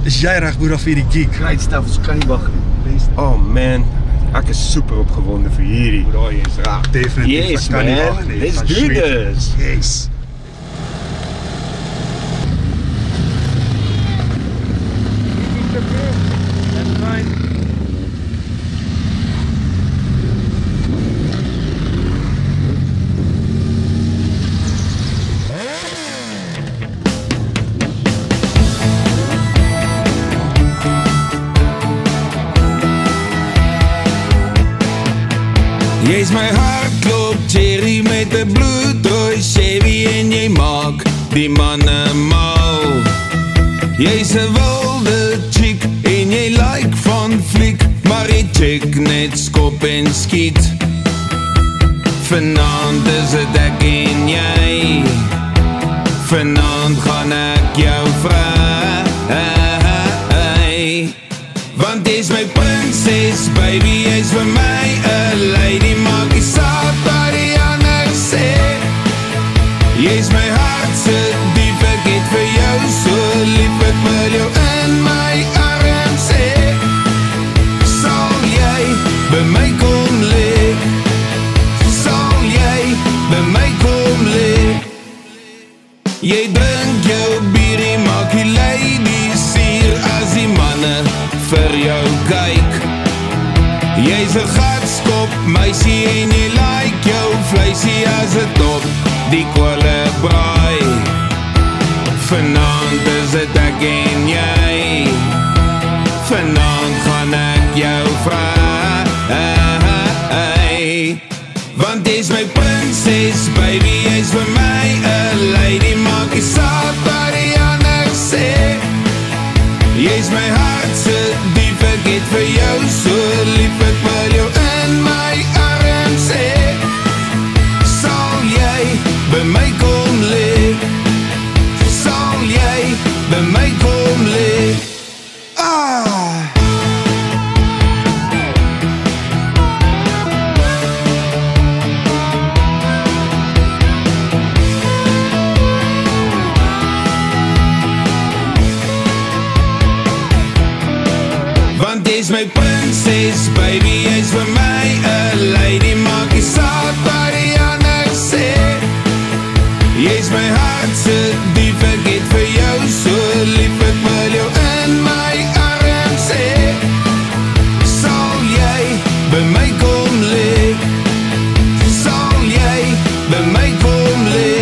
Is jy reg boer vir die gig? Great stuff, ons kan nie wag nie. Oh man, ek is super opgewonde vir hierdie. Daar jy is reg. Definitief. Yes ek kan nie man, wag nie. let's Van do sweet. this. Yes. Jy is my hartklop, Jerry met 'n bloedrooi Chevy en jy maak die manne mal. Jy's 'n wilde chick en jy like van fliek, maar jy check net skop en skiet. Vanaand is dit ek en jy, vanaand gaan ek jou vra. Want jy's my prinses, baby, jy's vir my 'n lady, maak nie saak wat die ander sê. Jy's my hart se diep, ek het vir jou so lief, ek wil jou in my arms hê. Sal jy by my kom lê? Sal jy by my kom lê? Jy drink jou bier, maak die lady sier as die manne vir jou kyk. Jy's 'n gatskop meisie en jy like jou vleisie as dit op die kolle braai. Vanaand is dit ek en jy, vanaand gaan ek jou vra. Want jy's my prinses, baby, jy's vir my 'n lady, maak nie saak wat die ander sê. Jy's my hart se diep, ek het vir jou so lief, ek wil jou in my arms hê. Sal jy by my kom lê? Sal jy by my kom lê? Want jy's my prinses, baby, jy's vir my 'n lady, maak nie saak wat die ander sê. Jy's my hart se diep, ek het vir jou so lief, ek wil jou in my arms hê. Sal jy by my kom lê? Sal jy by my kom lê?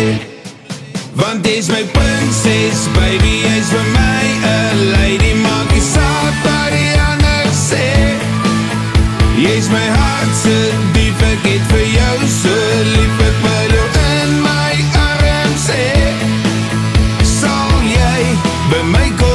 Want jy's my prinses, baby, jy's vir my 'n lady, maak nie saak wat die ander sê. Jy's my hart se diep, ek het vir jou so lief, ek wil jou in my arms hê. Sal jy by my kom